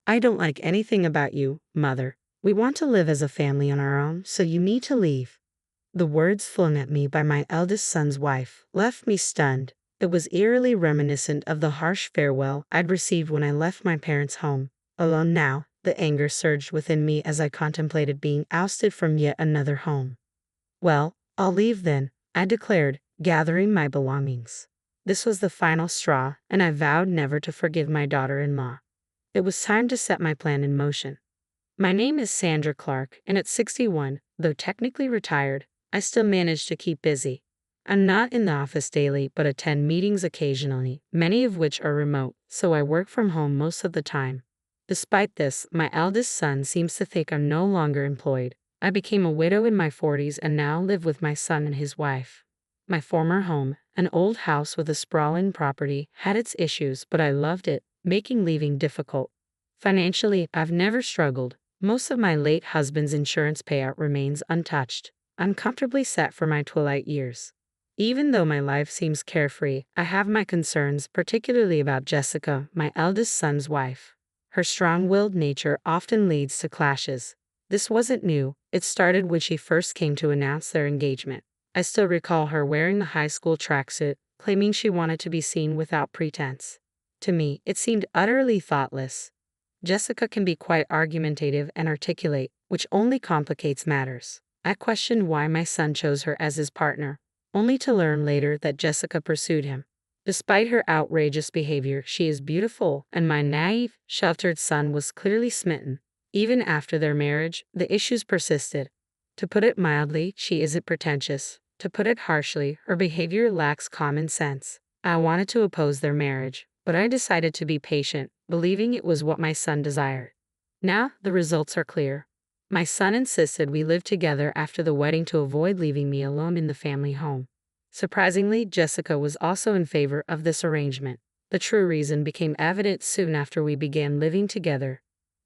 I don't like anything about you, Mother. We want to live as a family on our own, so you need to leave. The words flung at me by my eldest son's wife left me stunned. It was eerily reminiscent of the harsh farewell I'd received when I left my parents' home. Alone now, the anger surged within me as I contemplated being ousted from yet another home. Well, I'll leave then, I declared, gathering my belongings. This was the final straw, and I vowed never to forgive my daughter-in-law. It was time to set my plan in motion. My name is Sandra Clark, and at 61, though technically retired, I still manage to keep busy. I'm not in the office daily but attend meetings occasionally, many of which are remote, so I work from home most of the time. Despite this, my eldest son seems to think I'm no longer employed. I became a widow in my 40s and now live with my son and his wife. My former home, an old house with a sprawling property, had its issues, but I loved it, making leaving difficult. Financially, I've never struggled. Most of my late husband's insurance payout remains untouched. I'm comfortably set for my twilight years. Even though my life seems carefree, I have my concerns, particularly about Jessica, my eldest son's wife. Her strong-willed nature often leads to clashes. This wasn't new. It started when she first came to announce their engagement. I still recall her wearing the high school tracksuit, claiming she wanted to be seen without pretense. To me, it seemed utterly thoughtless. Jessica can be quite argumentative and articulate, which only complicates matters. I questioned why my son chose her as his partner, only to learn later that Jessica pursued him. Despite her outrageous behavior, she is beautiful, and my naive, sheltered son was clearly smitten. Even after their marriage, the issues persisted. To put it mildly, she isn't pretentious. To put it harshly, her behavior lacks common sense. I wanted to oppose their marriage, but I decided to be patient, believing it was what my son desired. Now, the results are clear. My son insisted we live together after the wedding to avoid leaving me alone in the family home. Surprisingly, Jessica was also in favor of this arrangement. The true reason became evident soon after we began living together.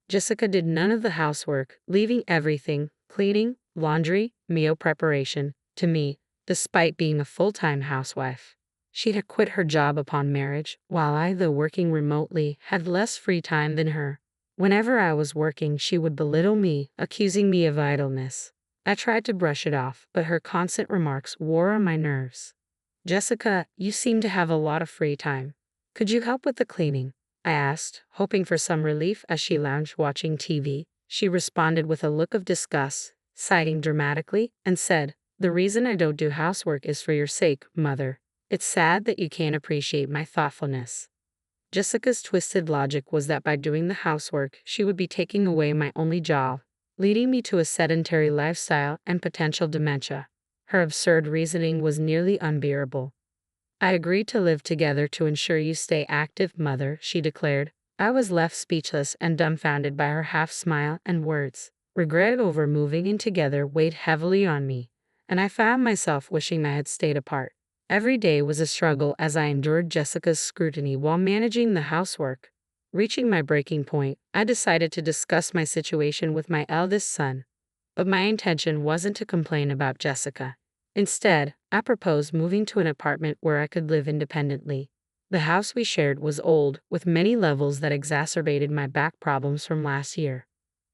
Jessica did none of the housework, leaving everything, cleaning, laundry, meal preparation, to me, despite being a full-time housewife. She had quit her job upon marriage, while I, though working remotely, had less free time than her. Whenever I was working, she would belittle me, accusing me of idleness. I tried to brush it off, but her constant remarks wore on my nerves. "Jessica, you seem to have a lot of free time. Could you help with the cleaning?" I asked, hoping for some relief as she lounged watching TV. She responded with a look of disgust, sighing dramatically, and said, "The reason I don't do housework is for your sake, Mother. It's sad that you can't appreciate my thoughtfulness." Jessica's twisted logic was that by doing the housework, she would be taking away my only job, leading me to a sedentary lifestyle and potential dementia. Her absurd reasoning was nearly unbearable. "I agreed to live together to ensure you stay active, Mother," she declared. I was left speechless and dumbfounded by her half-smile and words. Regret over moving in together weighed heavily on me, and I found myself wishing I had stayed apart. Every day was a struggle as I endured Jessica's scrutiny while managing the housework. Reaching my breaking point, I decided to discuss my situation with my eldest son. But my intention wasn't to complain about Jessica. Instead, I proposed moving to an apartment where I could live independently. The house we shared was old, with many levels that exacerbated my back problems from last year.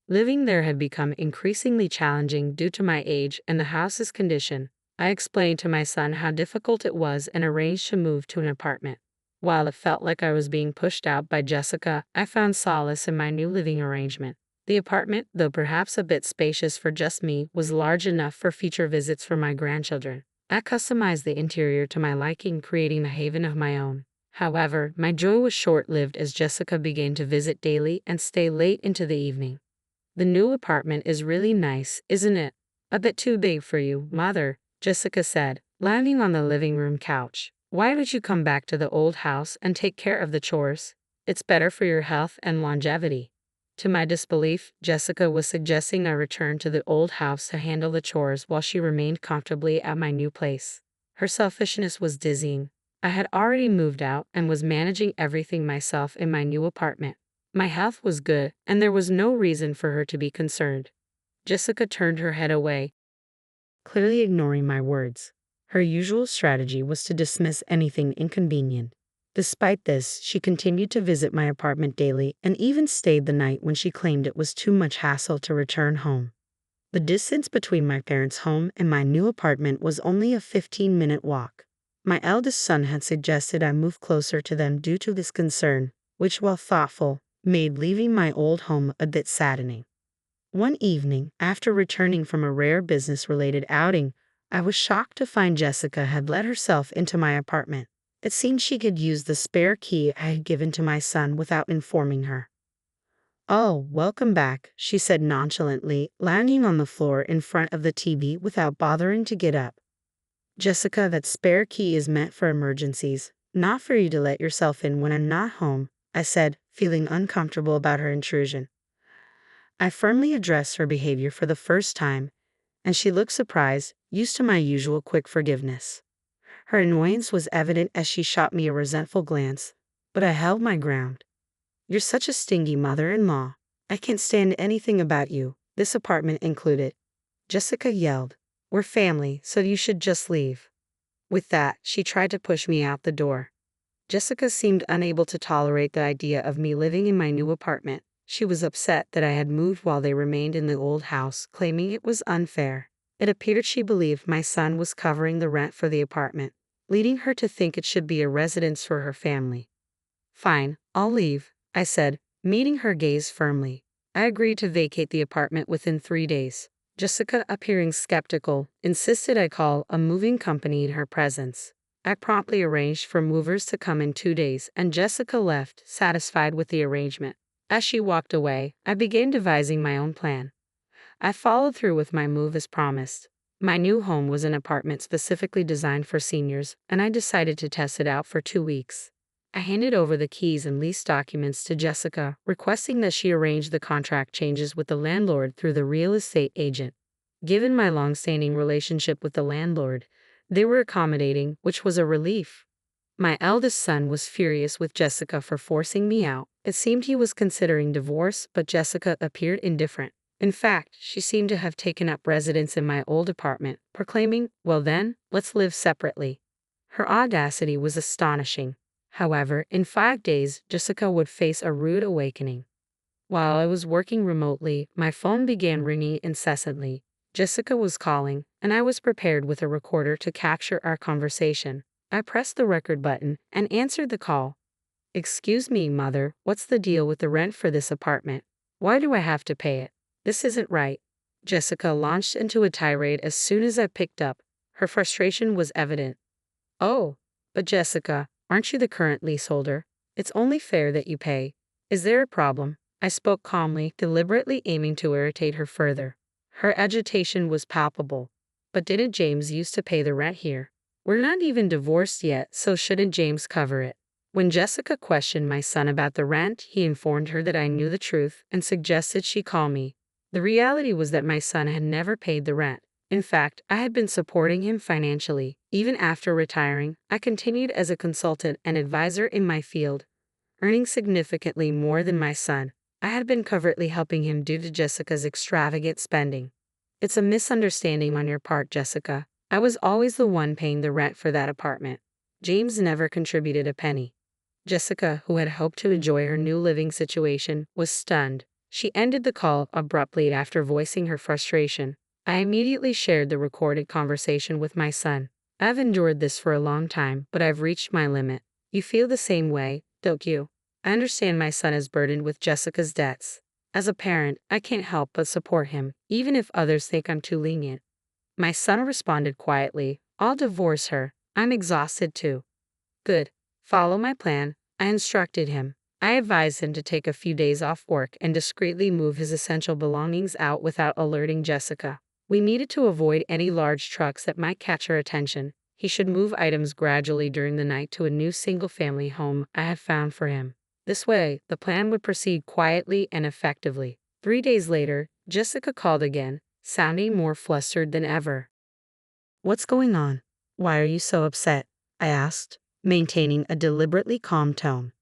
Living there had become increasingly challenging due to my age and the house's condition. I explained to my son how difficult it was and arranged to move to an apartment. While it felt like I was being pushed out by Jessica, I found solace in my new living arrangement. The apartment, though perhaps a bit spacious for just me, was large enough for future visits for my grandchildren. I customized the interior to my liking, creating a haven of my own. However, my joy was short-lived as Jessica began to visit daily and stay late into the evening. "The new apartment is really nice, isn't it? A bit too big for you, Mother," Jessica said, lounging on the living room couch. "Why don't you come back to the old house and take care of the chores? It's better for your health and longevity." To my disbelief, Jessica was suggesting I return to the old house to handle the chores while she remained comfortably at my new place. Her selfishness was dizzying. I had already moved out and was managing everything myself in my new apartment. My health was good, and there was no reason for her to be concerned. Jessica turned her head away, clearly ignoring my words. Her usual strategy was to dismiss anything inconvenient. Despite this, she continued to visit my apartment daily and even stayed the night when she claimed it was too much hassle to return home. The distance between my parents' home and my new apartment was only a 15-minute walk. My eldest son had suggested I move closer to them due to this concern, which, while thoughtful, made leaving my old home a bit saddening. One evening, after returning from a rare business-related outing, I was shocked to find Jessica had let herself into my apartment. It seemed she could use the spare key I had given to my son without informing her. "Oh, welcome back," she said nonchalantly, landing on the floor in front of the TV without bothering to get up. "Jessica, that spare key is meant for emergencies, not for you to let yourself in when I'm not home," I said, feeling uncomfortable about her intrusion. I firmly addressed her behavior for the first time, and she looked surprised, used to my usual quick forgiveness. Her annoyance was evident as she shot me a resentful glance, but I held my ground. "You're such a stingy mother-in-law. I can't stand anything about you, this apartment included," Jessica yelled. "We're family, so you should just leave." With that, she tried to push me out the door. Jessica seemed unable to tolerate the idea of me living in my new apartment. She was upset that I had moved while they remained in the old house, claiming it was unfair. It appeared she believed my son was covering the rent for the apartment, leading her to think it should be a residence for her family. "Fine, I'll leave," I said, meeting her gaze firmly. I agreed to vacate the apartment within 3 days. Jessica, appearing skeptical, insisted I call a moving company in her presence. I promptly arranged for movers to come in 2 days, and Jessica left, satisfied with the arrangement. As she walked away, I began devising my own plan. I followed through with my move as promised. My new home was an apartment specifically designed for seniors, and I decided to test it out for 2 weeks. I handed over the keys and lease documents to Jessica, requesting that she arrange the contract changes with the landlord through the real estate agent. Given my long-standing relationship with the landlord, they were accommodating, which was a relief. My eldest son was furious with Jessica for forcing me out. It seemed he was considering divorce, but Jessica appeared indifferent. In fact, she seemed to have taken up residence in my old apartment, proclaiming, "Well then, let's live separately." Her audacity was astonishing. However, in 5 days, Jessica would face a rude awakening. While I was working remotely, my phone began ringing incessantly. Jessica was calling, and I was prepared with a recorder to capture our conversation. I pressed the record button and answered the call. "Excuse me, Mother, what's the deal with the rent for this apartment? Why do I have to pay it? This isn't right." Jessica launched into a tirade as soon as I picked up. Her frustration was evident. "Oh, but Jessica, aren't you the current leaseholder? It's only fair that you pay. Is there a problem?" I spoke calmly, deliberately aiming to irritate her further. Her agitation was palpable. "But didn't James used to pay the rent here? We're not even divorced yet, so shouldn't James cover it?" When Jessica questioned my son about the rent, he informed her that I knew the truth and suggested she call me. The reality was that my son had never paid the rent. In fact, I had been supporting him financially. Even after retiring, I continued as a consultant and advisor in my field, earning significantly more than my son. I had been covertly helping him due to Jessica's extravagant spending. "It's a misunderstanding on your part, Jessica. I was always the one paying the rent for that apartment. James never contributed a penny." Jessica, who had hoped to enjoy her new living situation, was stunned. She ended the call abruptly after voicing her frustration. I immediately shared the recorded conversation with my son. "I've endured this for a long time, but I've reached my limit. You feel the same way, don't you? I understand my son is burdened with Jessica's debts. As a parent, I can't help but support him, even if others think I'm too lenient." My son responded quietly, "I'll divorce her. I'm exhausted too." "Good. Follow my plan," I instructed him. I advised him to take a few days off work and discreetly move his essential belongings out without alerting Jessica. We needed to avoid any large trucks that might catch her attention. He should move items gradually during the night to a new single-family home I had found for him. This way, the plan would proceed quietly and effectively. 3 days later, Jessica called again, sounding more flustered than ever. "What's going on? Why are you so upset?" I asked, maintaining a deliberately calm tone.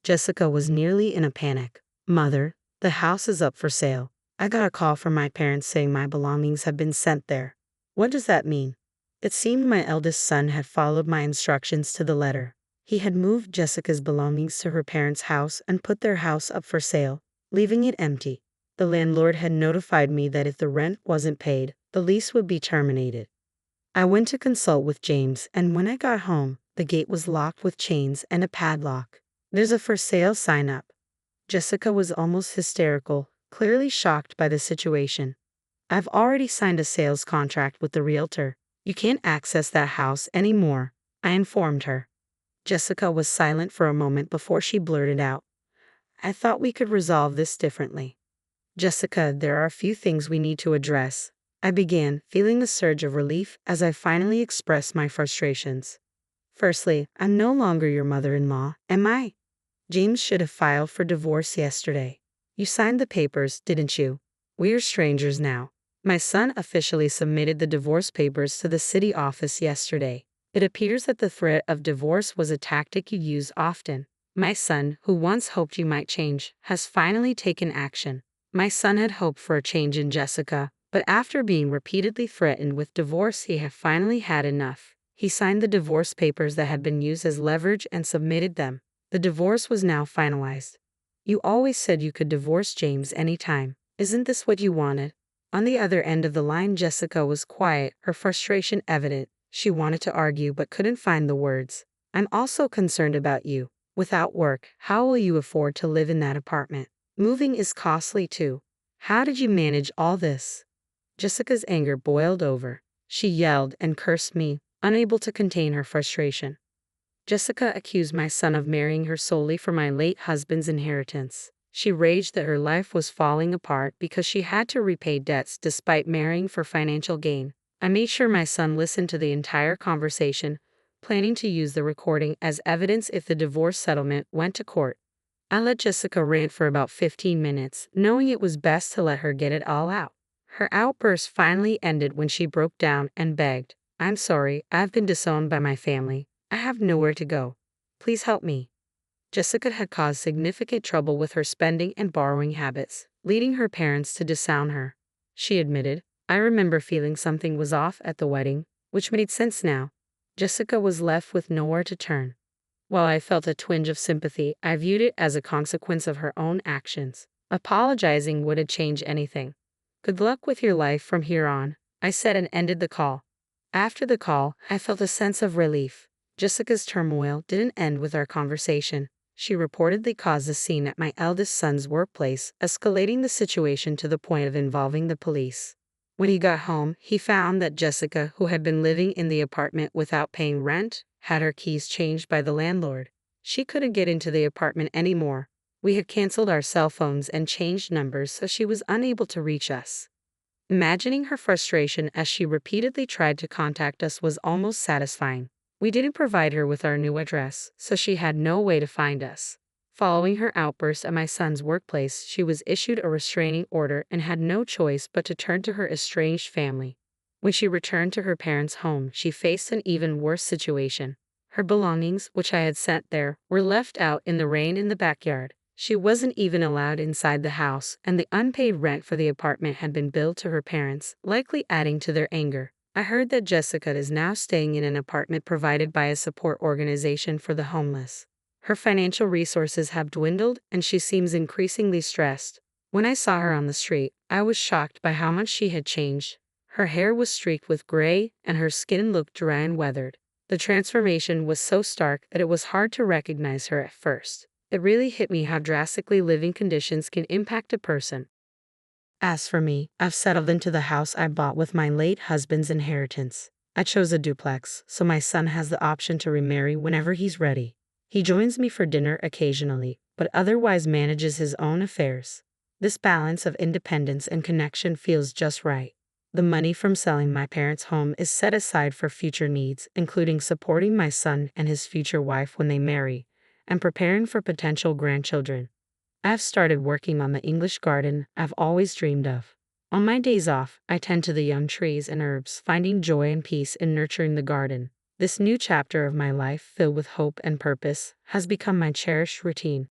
Jessica was nearly in a panic. "Mother, the house is up for sale. I got a call from my parents saying my belongings have been sent there." "What does that mean?" It seemed my eldest son had followed my instructions to the letter. He had moved Jessica's belongings to her parents' house and put their house up for sale, leaving it empty. The landlord had notified me that if the rent wasn't paid, the lease would be terminated. I went to consult with James, and when I got home, the gate was locked with chains and a padlock. "There's a for sale sign up." Jessica was almost hysterical, clearly shocked by the situation. "I've already signed a sales contract with the realtor. You can't access that house anymore," I informed her. Jessica was silent for a moment before she blurted out, "I thought we could resolve this differently." "Jessica, there are a few things we need to address," I began, feeling a surge of relief as I finally expressed my frustrations. "Firstly, I'm no longer your mother-in-law, am I? James should have filed for divorce yesterday. You signed the papers, didn't you? We're strangers now." My son officially submitted the divorce papers to the city office yesterday. It appears that the threat of divorce was a tactic you use often. My son, who once hoped you might change, has finally taken action. My son had hoped for a change in Jessica, but after being repeatedly threatened with divorce, he had finally had enough. He signed the divorce papers that had been used as leverage and submitted them. The divorce was now finalized. "You always said you could divorce James anytime. Isn't this what you wanted?" On the other end of the line, Jessica was quiet, her frustration evident. She wanted to argue but couldn't find the words. "I'm also concerned about you. Without work, how will you afford to live in that apartment? Moving is costly too. How did you manage all this?" Jessica's anger boiled over. She yelled and cursed me, unable to contain her frustration. Jessica accused my son of marrying her solely for my late husband's inheritance. She raged that her life was falling apart because she had to repay debts despite marrying for financial gain. I made sure my son listened to the entire conversation, planning to use the recording as evidence if the divorce settlement went to court. I let Jessica rant for about 15 minutes, knowing it was best to let her get it all out. Her outburst finally ended when she broke down and begged, "I'm sorry, I've been disowned by my family. I have nowhere to go. Please help me." Jessica had caused significant trouble with her spending and borrowing habits, leading her parents to disown her. She admitted, "I remember feeling something was off at the wedding," which made sense now. Jessica was left with nowhere to turn. While I felt a twinge of sympathy, I viewed it as a consequence of her own actions. Apologizing wouldn't change anything. "Good luck with your life from here on," I said and ended the call. After the call, I felt a sense of relief. Jessica's turmoil didn't end with our conversation. She reportedly caused a scene at my eldest son's workplace, escalating the situation to the point of involving the police. When he got home, he found that Jessica, who had been living in the apartment without paying rent, had her keys changed by the landlord. She couldn't get into the apartment anymore. We had canceled our cell phones and changed numbers, so she was unable to reach us. Imagining her frustration as she repeatedly tried to contact us was almost satisfying. We didn't provide her with our new address, so she had no way to find us. Following her outburst at my son's workplace, she was issued a restraining order and had no choice but to turn to her estranged family. When she returned to her parents' home, she faced an even worse situation. Her belongings, which I had sent there, were left out in the rain in the backyard. She wasn't even allowed inside the house, and the unpaid rent for the apartment had been billed to her parents, likely adding to their anger. I heard that Jessica is now staying in an apartment provided by a support organization for the homeless. Her financial resources have dwindled, and she seems increasingly stressed. When I saw her on the street, I was shocked by how much she had changed. Her hair was streaked with gray, and her skin looked dry and weathered. The transformation was so stark that it was hard to recognize her at first. It really hit me how drastically living conditions can impact a person. As for me, I've settled into the house I bought with my late husband's inheritance. I chose a duplex, so my son has the option to remarry whenever he's ready. He joins me for dinner occasionally, but otherwise manages his own affairs. This balance of independence and connection feels just right. The money from selling my parents' home is set aside for future needs, including supporting my son and his future wife when they marry, and preparing for potential grandchildren. I've started working on the English garden I've always dreamed of. On my days off, I tend to the young trees and herbs, finding joy and peace in nurturing the garden. This new chapter of my life, filled with hope and purpose, has become my cherished routine.